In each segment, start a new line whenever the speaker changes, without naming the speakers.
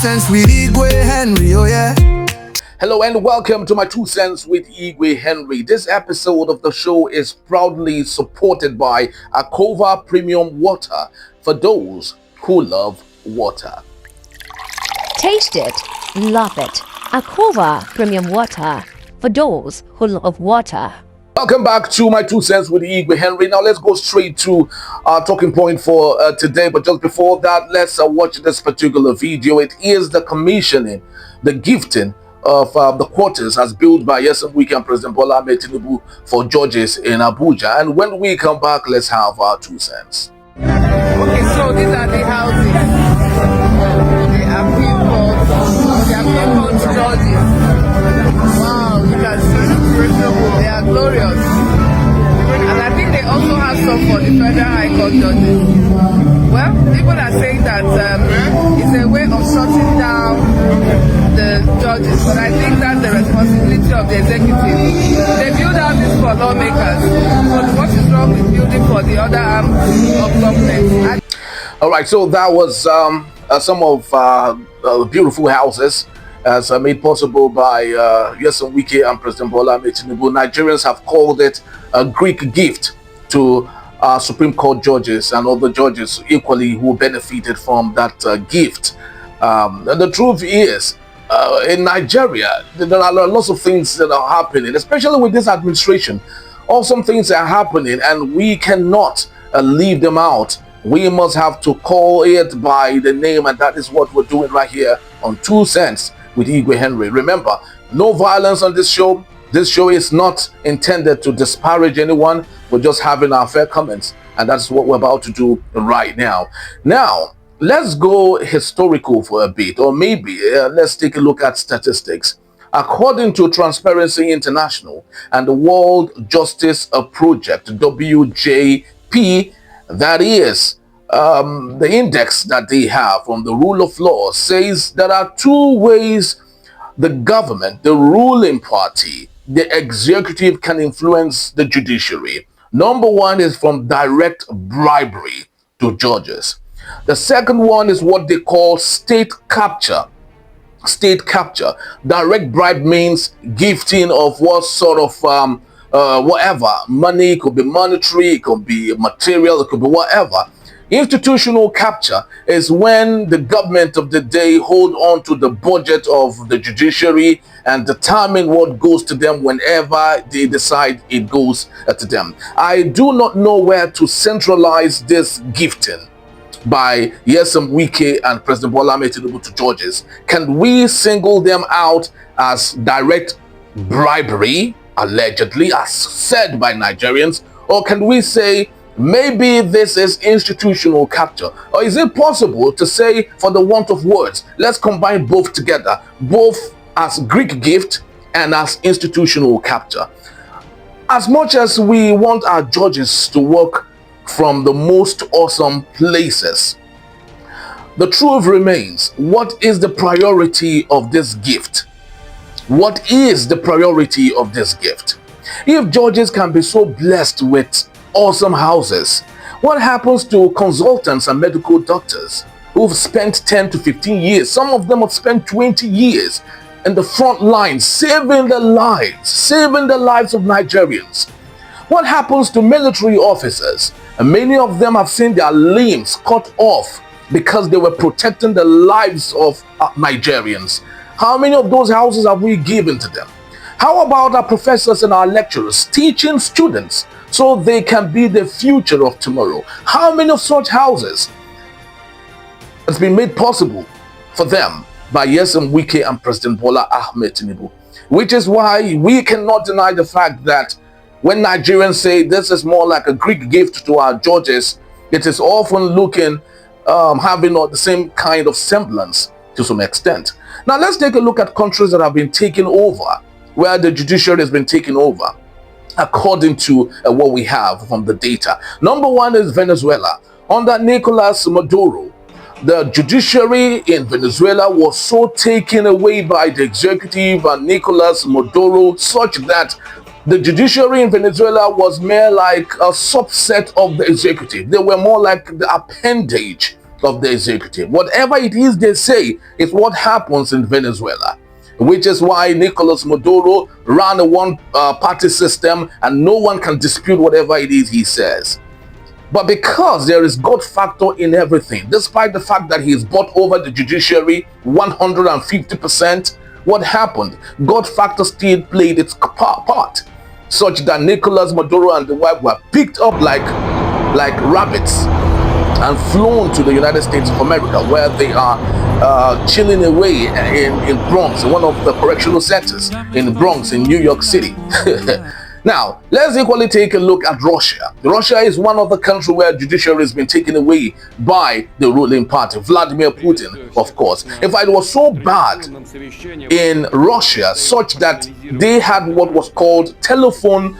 Cents with Igwe Henry, oh yeah.
Hello and welcome to my 2 cents with Igwe Henry. This episode of the show is proudly supported by Akova Premium Water for those who love water.
Taste it, love it. Akova Premium Water for those who love water.
Welcome back to my 2 cents with Igwe Henry. Now let's go straight to our talking point for today. But just before that, let's watch this particular video. It is the commissioning, the gifting of the quarters as built by Wike and President Bola Ahmed Tinubu for judges in Abuja. And when we come back, let's have our 2 cents.
Okay, so these are the houses. They are people judges. Wow, you can see they are glorious. And I think they also have some for the Federal High Court judges. Well, people are saying that it's a way of shutting down the judges, but I think that's the responsibility of the executive. They build houses for lawmakers, but what is wrong with building for the other arm of government?
All right, so that was some of beautiful houses as made possible by Wike and President Bola Ahmed Tinubu. Nigerians have called it a Greek gift to Supreme Court judges and other judges equally who benefited from that gift. And the truth is, in Nigeria, there are lots of things that are happening, especially with this administration. Awesome things are happening, and we cannot leave them out. We must have to call it by the name, and that is what we're doing right here on 2 cents with Igwe Henry. Remember, no violence on this show. This show is not intended to disparage anyone. We're just having our fair comments, and that's what we're about to do right now. Now, let's go historical for a bit, or maybe let's take a look at statistics. According to Transparency International and the World Justice Project, WJP, that is the index that they have from the rule of law, says there are 2 ways the government, the ruling party, the executive can influence the judiciary. Number 1 is from direct bribery to judges. The second one is what they call state capture. State capture. Direct bribe means gifting of what sort of whatever. Money, it could be monetary, it could be material, it could be whatever. Institutional capture is when the government of the day hold on to the budget of the judiciary and determine what goes to them whenever they decide it goes to them. I do not know where to centralize this gifting by Wike and President Bola Ahmed Tinubu to judges. Can we single them out as direct bribery, allegedly, as said by Nigerians? Or can we say maybe this is institutional capture? Or is it possible to say, for the want of words, let's combine both together, both as Greek gift and as institutional capture? As much as we want our judges to work from the most awesome places, the truth remains, what is the priority of this gift? What is the priority of this gift? If judges can be so blessed with awesome houses, what happens to consultants and medical doctors who've spent 10 to 15 years, some of them have spent 20 years in the front line saving the lives of Nigerians? What happens to military officers? And many of them have seen their limbs cut off because they were protecting the lives of Nigerians. How many of those houses have we given to them? How about our professors and our lecturers teaching students so they can be the future of tomorrow? How many of such houses has been made possible for them by Wike and President Bola Ahmed Tinubu? Which is why we cannot deny the fact that when Nigerians say this is more like a Greek gift to our judges, it is often looking, having the same kind of semblance to some extent. Now let's take a look at countries that have been taken over, where the judiciary has been taken over, according to what we have from the data. Number 1 is Venezuela. Under Nicolas Maduro, the judiciary in Venezuela was so taken away by the executive and Nicolas Maduro, such that the judiciary in Venezuela was more like a subset of the executive. They were more like the appendage of the executive. Whatever it is they say is what happens in Venezuela, which is why Nicolas Maduro ran a one-party system and no one can dispute whatever it is he says. But because there is God factor in everything, despite the fact that he's bought over the judiciary 150%, what happened? God factor still played its part, such that Nicolas Maduro and the wife were picked up like rabbits and flown to the United States of America, where they are chilling away in Bronx, one of the correctional centers in Bronx in New York City. Now, let's equally take a look at Russia. Russia is one of the countries where judiciary has been taken away by the ruling party, Vladimir Putin, of course. In fact, it was so bad in Russia such that they had what was called telephone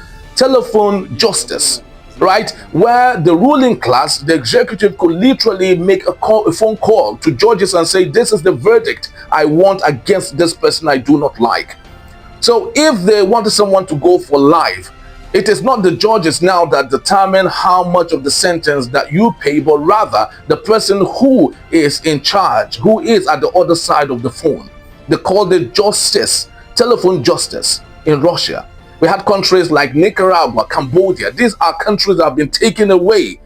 justice, right? Where the ruling class, the executive, could literally make a phone call to judges and say, this is the verdict I want against this person I do not like. So if they wanted someone to go for life, it is not the judges now that determine how much of the sentence that you pay, but rather the person who is in charge, who is at the other side of the phone. They call it justice, telephone justice in Russia. We had countries like Nicaragua, Cambodia. These are countries that have been taken away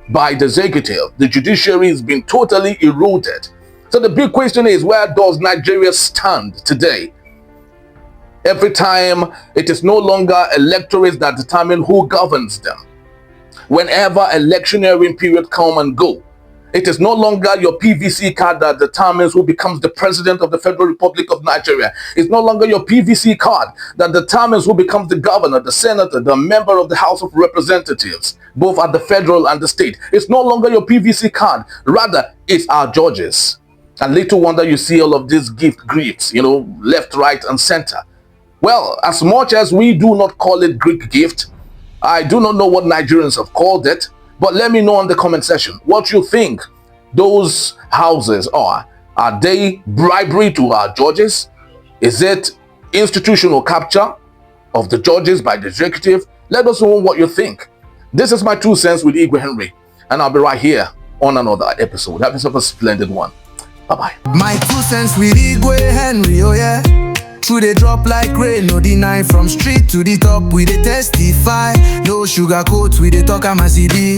by the executive. The judiciary has been totally eroded. So the big question is, where does Nigeria stand today? Every time it is no longer electorates that determine who governs them. Whenever electioneering period come and go, it is no longer your PVC card that determines who becomes the president of the Federal Republic of Nigeria. It's no longer your PVC card that determines who becomes the governor, the senator, the member of the House of Representatives, both at the federal and the state. It's no longer your PVC card. Rather, it's our judges. And little wonder you see all of these gifts, left, right, and center. Well, as much as we do not call it Greek gift, I do not know what Nigerians have called it, but let me know in the comment section what you think those houses are. Are they bribery to our judges? Is it institutional capture of the judges by the executive? Let us know what you think. This is my 2 cents with Igwe Henry, and I'll be right here on another episode. Have yourself a splendid one. Bye-bye.
My 2 cents with Igwe Henry, oh yeah. True, they drop like rain, no deny. From street to the top, we they testify. No sugar coat, we they talk, I'm a CB.